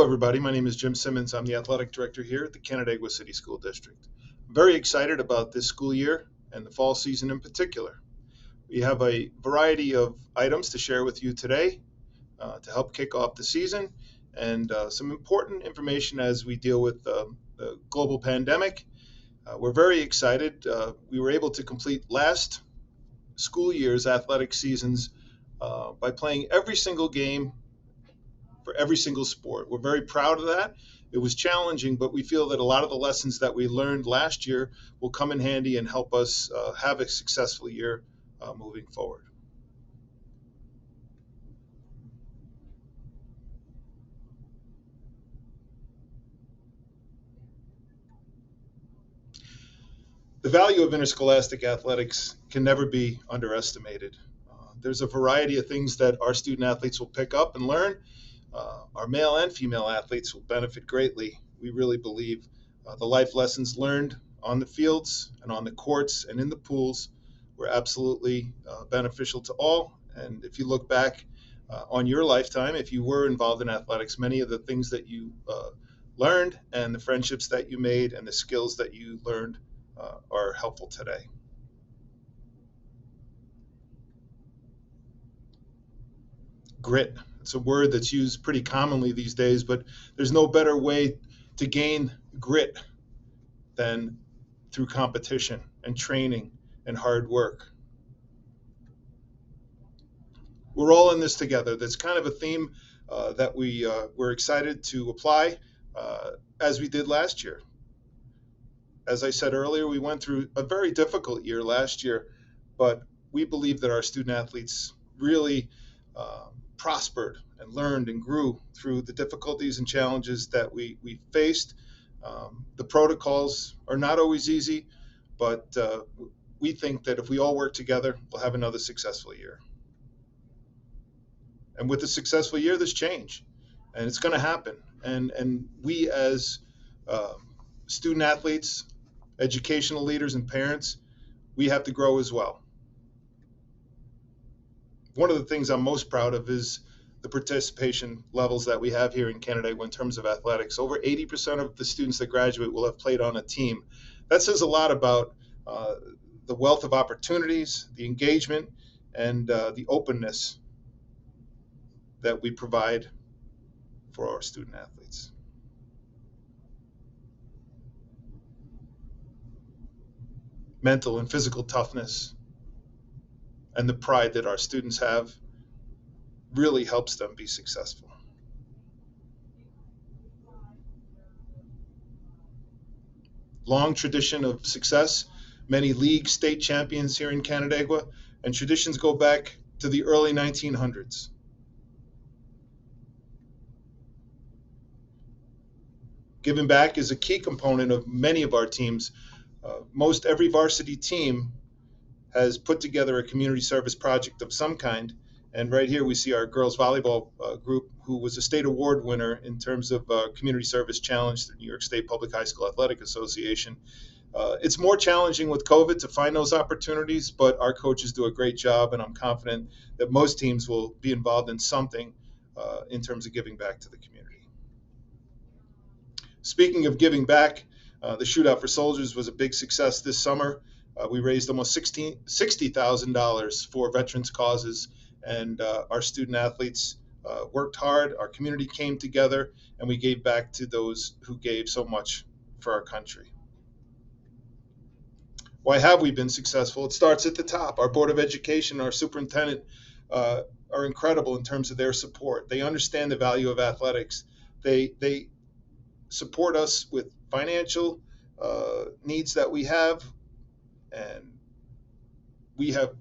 everybody. My name is Jim Simmons. I'm the athletic director here at the Canandaigua City School District. I'm very excited about this school year and the fall season in particular. We have a variety of items to share with you today to help kick off the season, and some important information as we deal with the global pandemic. We're very excited. We were able to complete last school year's athletic seasons by playing every single game for every single sport. We're very proud of that. It was challenging, but we feel that a lot of the lessons that we learned last year will come in handy and help us have a successful year moving forward. The value of interscholastic athletics can never be underestimated. There's a variety of things that our student athletes will pick up and learn. Our male and female athletes will benefit greatly. We really believe the life lessons learned on the fields and on the courts and in the pools were absolutely beneficial to all. And if you look back on your lifetime, if you were involved in athletics, many of the things that you learned and the friendships that you made and the skills that you learned are helpful today. Grit. It's a word that's used pretty commonly these days, but there's no better way to gain grit than through competition and training and hard work. We're all in this together. That's kind of a theme that we're excited to apply as we did last year. As I said earlier, we went through a very difficult year last year, but we believe that our student athletes really prospered and learned and grew through the difficulties and challenges that we faced. The protocols are not always easy, but we think that if we all work together, we'll have another successful year. And with a successful year, there's change, and it's going to happen. And we as student athletes, educational leaders, and parents, we have to grow as well. One of the things I'm most proud of is the participation levels that we have here in Canandaigua in terms of athletics. Over 80% of the students that graduate will have played on a team. That says a lot about the wealth of opportunities, the engagement, and the openness that we provide for our student athletes. Mental and physical toughness and the pride that our students have really helps them be successful. Long tradition of success, many league state champions here in Canandaigua, and traditions go back to the early 1900s. Giving back is a key component of many of our teams. Most every varsity team has put together a community service project of some kind. And right here we see our girls volleyball group, who was a state award winner in terms of community service challenge through New York State Public High School Athletic Association. It's more challenging with COVID to find those opportunities, but our coaches do a great job, and I'm confident that most teams will be involved in something in terms of giving back to the community. Speaking of giving back, the Shootout for Soldiers was a big success this summer. We raised almost $60,000 for veterans causes, and our student athletes worked hard. Our community came together, and we gave back to those who gave so much for our country. Why have we been successful? It starts at the top. Our Board of Education, our superintendent are incredible in terms of their support. They understand the value of athletics. They support us with financial needs that we have, and we have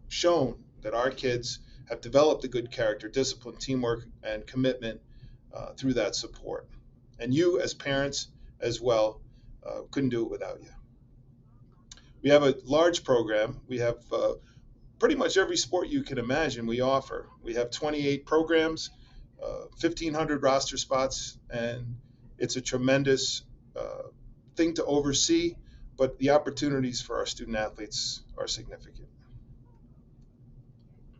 shown that our kids have developed a good character, discipline, teamwork, and commitment through that support. And you as parents as well couldn't do it without you. We have a large program. We have pretty much every sport you can imagine we offer. We have 28 programs, 1,500 roster spots, and it's a tremendous thing to oversee, but the opportunities for our student athletes are significant.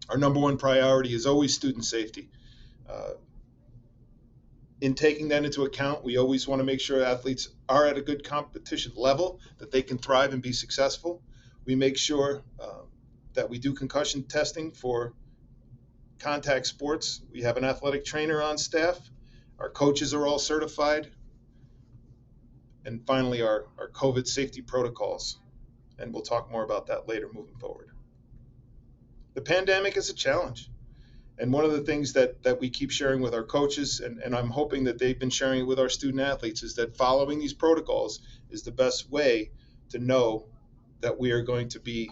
Our number one priority is always student safety. In taking that into account, we always want to make sure athletes are at a good competition level, that they can thrive and be successful. We make sure that we do concussion testing for contact sports. We have an athletic trainer on staff. Our coaches are all certified. And finally, our COVID safety protocols. And we'll talk more about that later moving forward. The pandemic is a challenge. And one of the things that we keep sharing with our coaches, and I'm hoping that they've been sharing it with our student athletes, is that following these protocols is the best way to know that we are going to be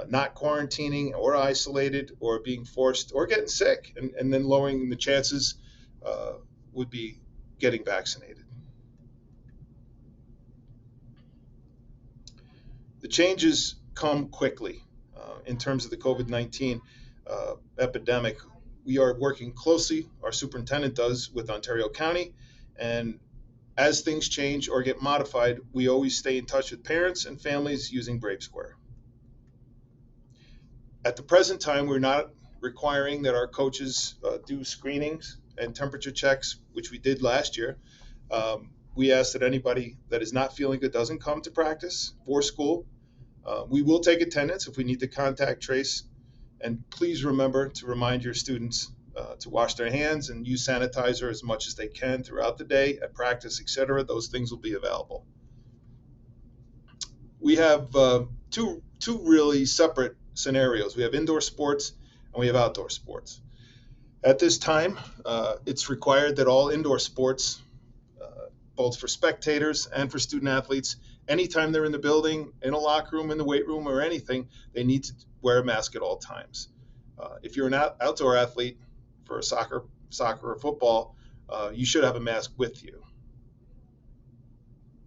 not quarantining or isolated or being forced or getting sick, and then lowering the chances would be getting vaccinated. The changes come quickly in terms of the COVID-19 epidemic. We are working closely, our superintendent does, with Ontario County, and as things change or get modified, we always stay in touch with parents and families using Brave Square. At the present time, we're not requiring that our coaches do screenings and temperature checks, which we did last year. We ask that anybody that is not feeling good doesn't come to practice or school. We will take attendance if we need to contact trace. And please remember to remind your students to wash their hands and use sanitizer as much as they can throughout the day, at practice, etc. Those things will be available. We have two really separate scenarios. We have indoor sports and we have outdoor sports. At this time, it's required that all indoor sports, both for spectators and for student athletes, anytime they're in the building, in a locker room, in the weight room, or anything, they need to wear a mask at all times. If you're an outdoor athlete for soccer or football, you should have a mask with you.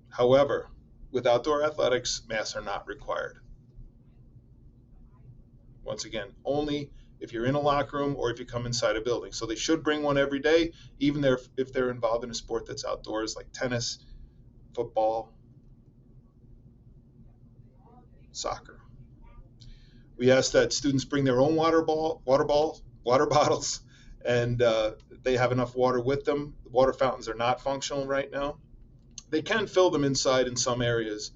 However, with outdoor athletics, masks are not required. Once again, only if you're in a locker room or if you come inside a building. So they should bring one every day, even if they're involved in a sport that's outdoors, like tennis, football, soccer. We ask that students bring their own water bottles, and they have enough water with them. The water fountains are not functional right now. They can fill them inside in some areas,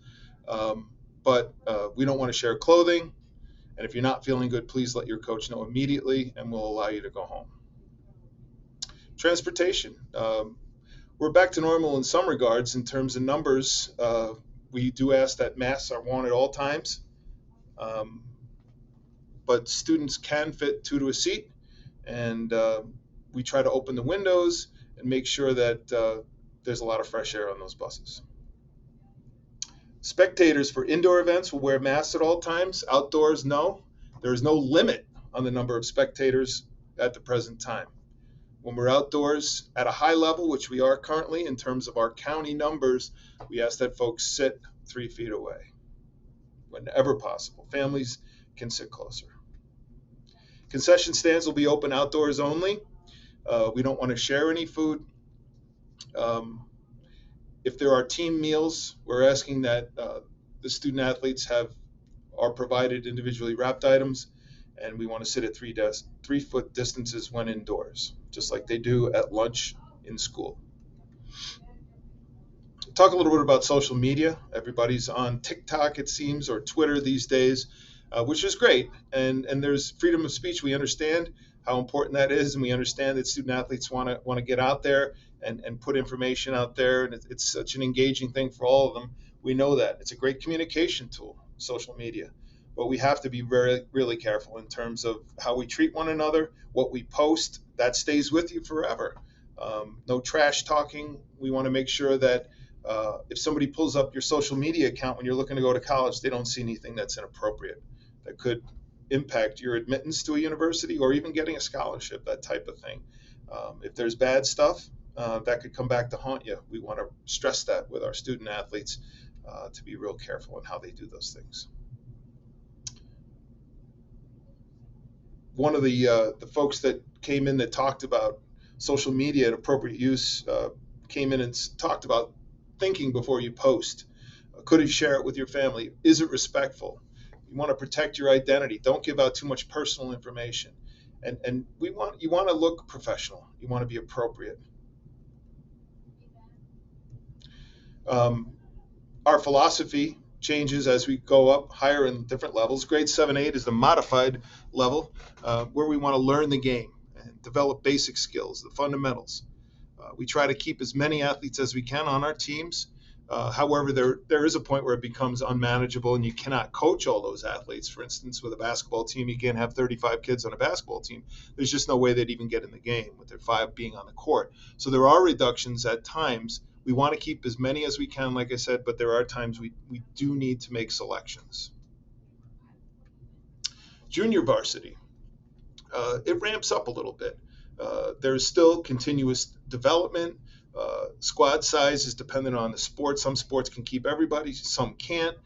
but we don't want to share clothing. And if you're not feeling good, please let your coach know immediately, and we'll allow you to go home. Transportation. We're back to normal in some regards in terms of numbers. We do ask that masks are worn at all times, but students can fit 2 to a seat, and we try to open the windows and make sure that there's a lot of fresh air on those buses. Spectators for indoor events will wear masks at all times. Outdoors, no. There is no limit on the number of spectators at the present time. When we're outdoors at a high level, which we are currently in terms of our county numbers, we ask that folks sit 3 feet away whenever possible. Families can sit closer. Concession stands will be open outdoors only. We don't want to share any food. If there are team meals, we're asking that the student athletes are provided individually wrapped items, and we want to sit at 3 foot distances when indoors, just like they do at lunch in school. Talk a little bit about social media. Everybody's on TikTok, it seems, or Twitter these days, which is great. And there's freedom of speech. We understand how important that is, and we understand that student athletes want to get out there and put information out there, and it's such an engaging thing for all of them. We know that. It's a great communication tool, social media. But we have to be really careful in terms of how we treat one another, what we post, that stays with you forever. No trash talking. We want to make sure that if somebody pulls up your social media account when you're looking to go to college, they don't see anything that's inappropriate that could impact your admittance to a university or even getting a scholarship, that type of thing. If there's bad stuff, that could come back to haunt you. We want to stress that with our student athletes to be real careful in how they do those things. One of the folks that came in that talked about social media and appropriate use came in and talked about thinking before you post. Could you share it with your family? Is it respectful? You want to protect your identity. Don't give out too much personal information. And you want to look professional. You want to be appropriate. Um, our philosophy changes as we go up higher in different levels. Grade 7, 8 is the modified level, where we want to learn the game and develop basic skills, the fundamentals. We try to keep as many athletes as we can on our teams. However, there is a point where it becomes unmanageable and you cannot coach all those athletes. For instance, with a basketball team, you can't have 35 kids on a basketball team. There's just no way they'd even get in the game with their 5 being on the court. So there are reductions at times. We want to keep as many as we can, like I said, but there are times we do need to make selections. Junior varsity, it ramps up a little bit. There's still continuous development. Squad size is dependent on the sport. Some sports can keep everybody, some can't.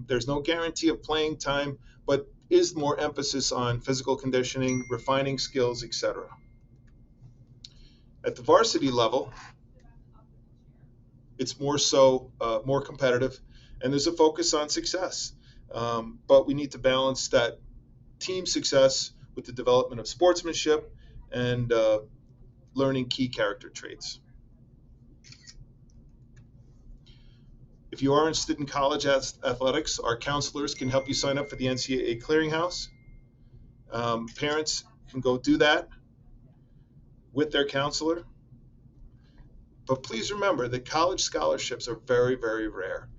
There's no guarantee of playing time, but is more emphasis on physical conditioning, refining skills, etc. At the varsity level, it's more so more competitive, and there's a focus on success. But we need to balance that team success with the development of sportsmanship and learning key character traits. If you are interested in college athletics, our counselors can help you sign up for the NCAA Clearinghouse. Parents can go do that with their counselor. But please remember that college scholarships are very, very rare.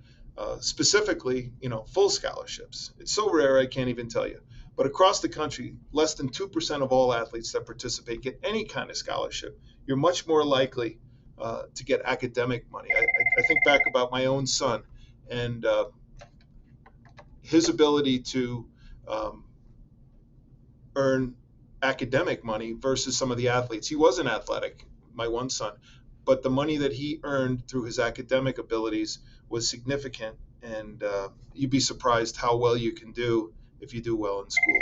Specifically, full scholarships. It's so rare I can't even tell you. But across the country, less than 2% of all athletes that participate get any kind of scholarship. You're much more likely to get academic money. I think back about my own son and his ability to earn academic money versus some of the athletes. He wasn't athletic, my one son, but the money that he earned through his academic abilities was significant, and you'd be surprised how well you can do if you do well in school.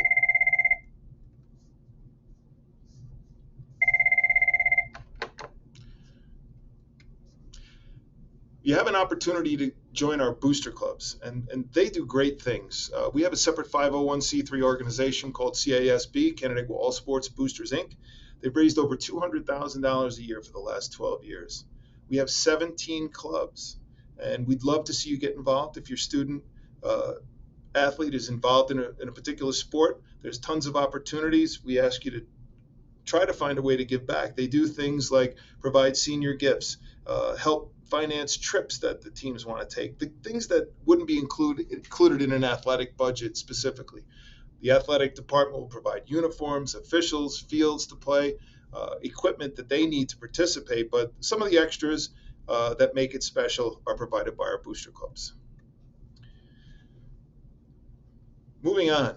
You have an opportunity to join our booster clubs, and they do great things. We have a separate 501c3 organization called CASB, Candidate All Sports Boosters, Inc. They've raised over $200,000 a year for the last 12 years. We have 17 clubs, and we'd love to see you get involved. If your student athlete is involved in a particular sport, there's tons of opportunities. We ask you to try to find a way to give back. They do things like provide senior gifts, help finance trips that the teams want to take, the things that wouldn't be included in an athletic budget specifically. The athletic department will provide uniforms, officials, fields to play, equipment that they need to participate, but some of the extras that make it special are provided by our booster clubs. Moving on,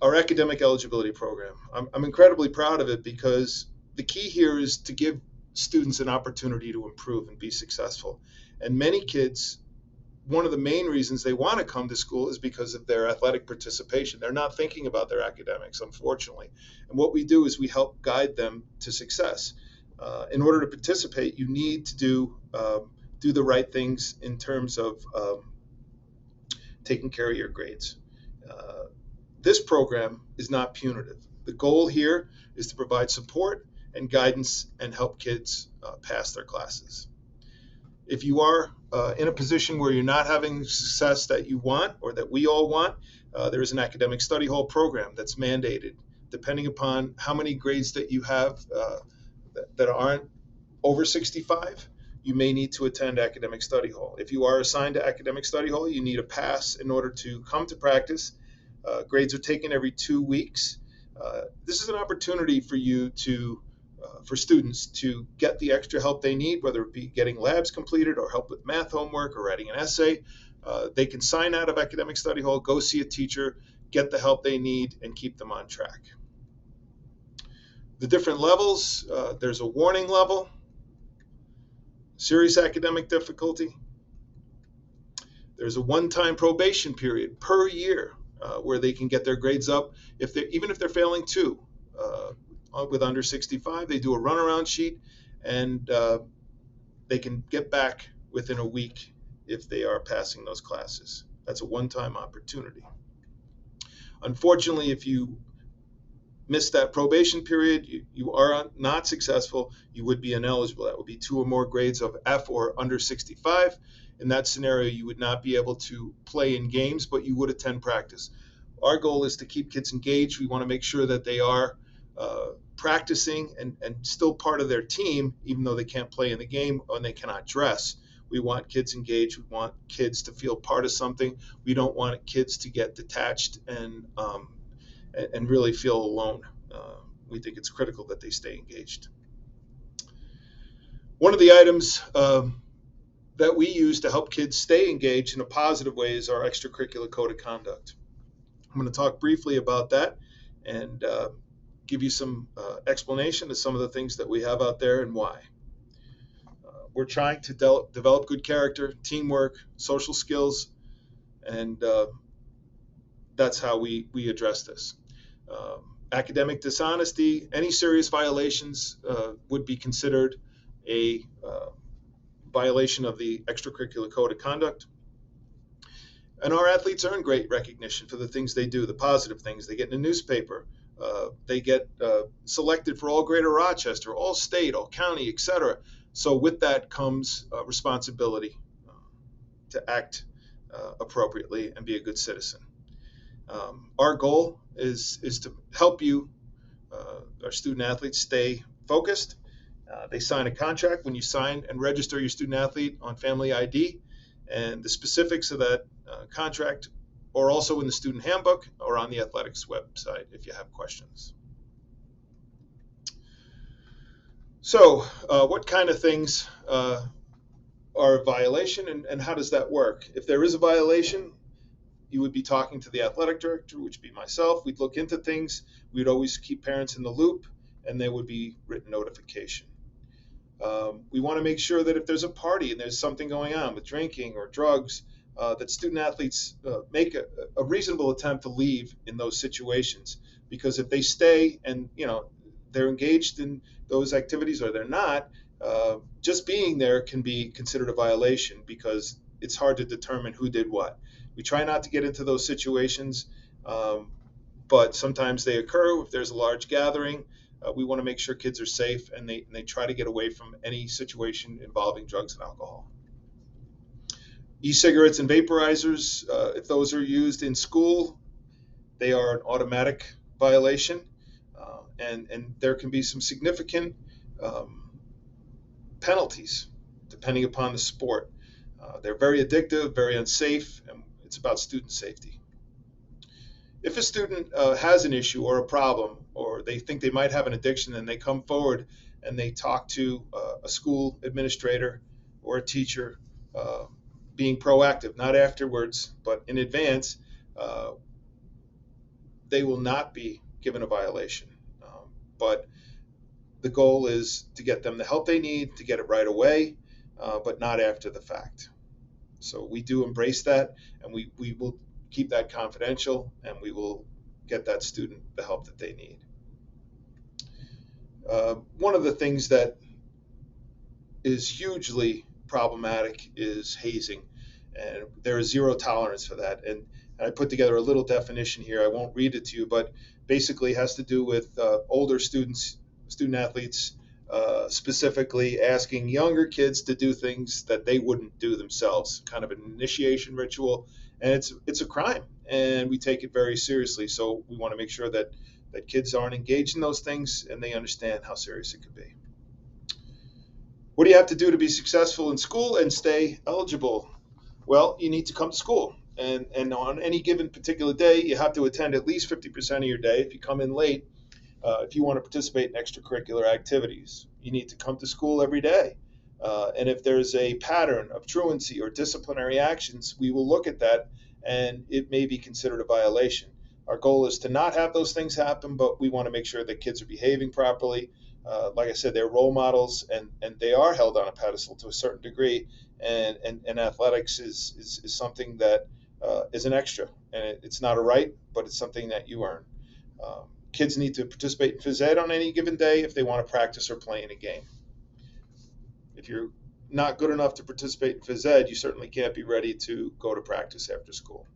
our academic eligibility program. I'm incredibly proud of it because the key here is to give students an opportunity to improve and be successful. And many kids, one of the main reasons they want to come to school is because of their athletic participation. They're not thinking about their academics, unfortunately. And what we do is we help guide them to success. In order to participate, you need to do the right things in terms of taking care of your grades. This program is not punitive. The goal here is to provide support and guidance and help kids pass their classes. If you are in a position where you're not having success that you want or that we all want, there is an academic study hall program that's mandated. Depending upon how many grades that you have that aren't over 65, you may need to attend academic study hall. If you are assigned to academic study hall, you need a pass in order to come to practice. Grades are taken every 2 weeks. This is an opportunity for you for students to get the extra help they need, whether it be getting labs completed or help with math homework or writing an essay. They can sign out of academic study hall, go see a teacher, get the help they need, and keep them on track. The different levels, there's a warning level, serious academic difficulty. There's a one-time probation period per year where they can get their grades up. Even if they're failing 2 with under 65, they do a runaround sheet, and they can get back within a week if they are passing those classes. That's a one-time opportunity. Unfortunately, if you miss that probation period, you are not successful, you would be ineligible. That would be 2 or more grades of F or under 65. In that scenario, you would not be able to play in games, but you would attend practice. Our goal is to keep kids engaged. We want to make sure that they are practicing and still part of their team, even though they can't play in the game and they cannot dress. We want kids engaged. We want kids to feel part of something. We don't want kids to get detached and really feel alone. We think it's critical that they stay engaged. One of the items that we use to help kids stay engaged in a positive way is our extracurricular code of conduct. I'm going to talk briefly about that and give you some explanation of some of the things that we have out there and why. We're trying to develop good character, teamwork, social skills, and that's how we address this. Academic dishonesty, any serious violations would be considered a violation of the extracurricular code of conduct. And our athletes earn great recognition for the things they do, the positive things. They get in the newspaper. They get selected for all Greater Rochester, all state, all county, etc. So with that comes responsibility to act appropriately and be a good citizen. Our goal is to help you, our student athletes, stay focused. They sign a contract. When you sign and register your student athlete on Family ID, and the specifics of that contract are also in the student handbook or on the athletics website if you have questions. So what kind of things are a violation, and how does that work? If there is a violation, you would be talking to the athletic director, which would be myself. We'd look into things. We'd always keep parents in the loop, and there would be written notification. We want to make sure that if there's a party and there's something going on with drinking or drugs, that student athletes make a reasonable attempt to leave in those situations. Because if they stay and they're engaged in those activities or they're not, just being there can be considered a violation because it's hard to determine who did what. We try not to get into those situations, but sometimes they occur. If there's a large gathering, we want to make sure kids are safe and they try to get away from any situation involving drugs and alcohol. E-cigarettes and vaporizers, if those are used in school, they are an automatic violation, and there can be some significant penalties depending upon the sport. They're very addictive, very unsafe, and it's about student safety. If a student has an issue or a problem, or they think they might have an addiction, and they come forward and they talk to a school administrator or a teacher, being proactive, not afterwards, but in advance, they will not be given a violation. But the goal is to get them the help they need, to get it right away, but not after the fact. So we do embrace that, and we will keep that confidential, and we will get that student the help that they need. One of the things that is hugely problematic is hazing, and there is zero tolerance for that. And I put together a little definition here. I won't read it to you, but basically has to do with older student athletes, specifically asking younger kids to do things that they wouldn't do themselves, kind of an initiation ritual, and it's a crime, and we take it very seriously. So we want to make sure that kids aren't engaged in those things and they understand how serious it could be. What do you have to do to be successful in school and stay eligible? Well, you need to come to school, and on any given particular day, you have to attend at least 50% of your day. If you come in late, if you want to participate in extracurricular activities, you need to come to school every day. And if there's a pattern of truancy or disciplinary actions, we will look at that, and it may be considered a violation. Our goal is to not have those things happen, but we want to make sure that kids are behaving properly. Like I said, they're role models, and they are held on a pedestal to a certain degree. And athletics is something that is an extra, and it's not a right, but it's something that you earn. Kids need to participate in phys ed on any given day if they want to practice or play in a game. If you're not good enough to participate in phys ed, you certainly can't be ready to go to practice after school.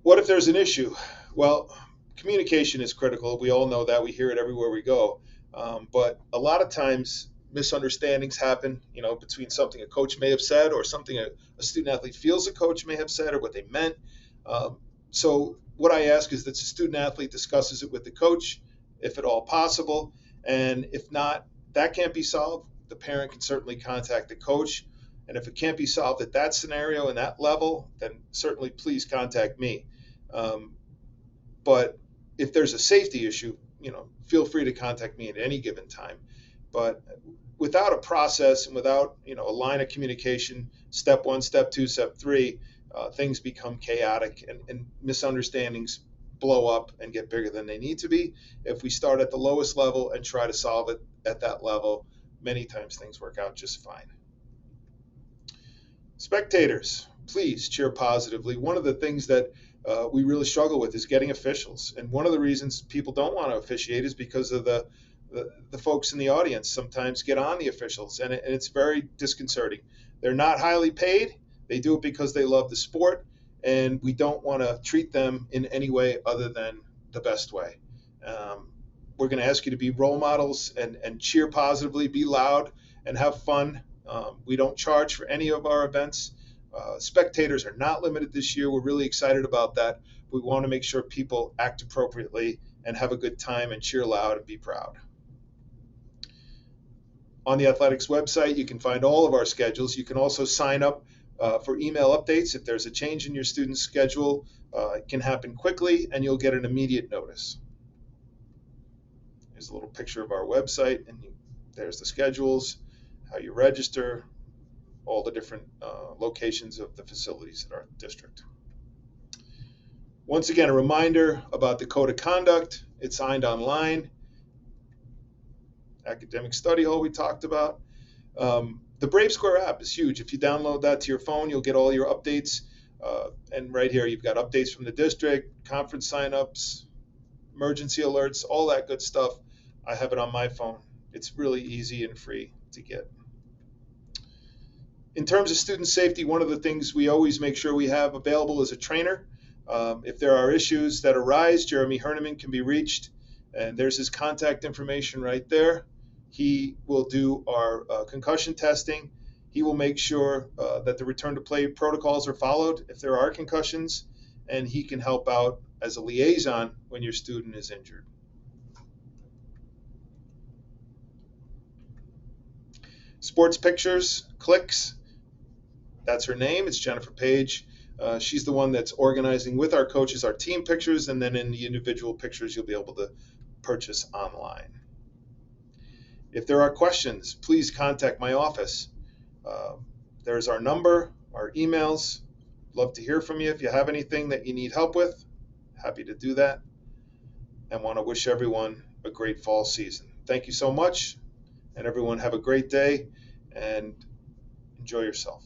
What if there's an issue? Well, communication is critical. We all know that. We hear it everywhere we go. But a lot of times misunderstandings happen, between something a coach may have said or something a student athlete feels a coach may have said or what they meant. So what I ask is that the student athlete discusses it with the coach, if at all possible. And if not, that can't be solved, the parent can certainly contact the coach. And if it can't be solved at that scenario and that level, then certainly please contact me. But if there's a safety issue, feel free to contact me at any given time. But without a process and without, a line of communication, step 1, step 2, step 3, things become chaotic and misunderstandings blow up and get bigger than they need to be. If we start at the lowest level and try to solve it at that level, many times things work out just fine. Spectators, please cheer positively. One of the things that we really struggle with is getting officials. And one of the reasons people don't want to officiate is because of the folks in the audience sometimes get on the officials, and it's very disconcerting. They're not highly paid. They do it because they love the sport, and we don't want to treat them in any way other than the best way. We're going to ask you to be role models and cheer positively, be loud, and have fun. We don't charge for any of our events. Spectators are not limited this year. We're really excited about that. We want to make sure people act appropriately and have a good time and cheer loud and be proud. On the athletics website, you can find all of our schedules. You can also sign up for email updates. If there's a change in your student's schedule, it can happen quickly and you'll get an immediate notice. Here's a little picture of our website, and there's the schedules, how you register, all the different locations of the facilities in our district. Once again, a reminder about the code of conduct. It's signed online. Academic study hall we talked about. The Brave Square app is huge. If you download that to your phone, you'll get all your updates. And right here, you've got updates from the district, conference signups, emergency alerts, all that good stuff. I have it on my phone. It's really easy and free to get. In terms of student safety, one of the things we always make sure we have available is a trainer. If there are issues that arise, Jeremy Herneman can be reached, and there's his contact information right there. He will do our concussion testing. He will make sure that the return to play protocols are followed if there are concussions, and he can help out as a liaison when your student is injured. Sports Pictures, Clicks. That's her name. It's Jennifer Page. She's the one that's organizing with our coaches our team pictures, and then in the individual pictures you'll be able to purchase online. If there are questions, please contact my office. There's our number, our emails. Love to hear from you. If you have anything that you need help with, happy to do that. And want to wish everyone a great fall season. Thank you so much, and everyone have a great day and enjoy yourself.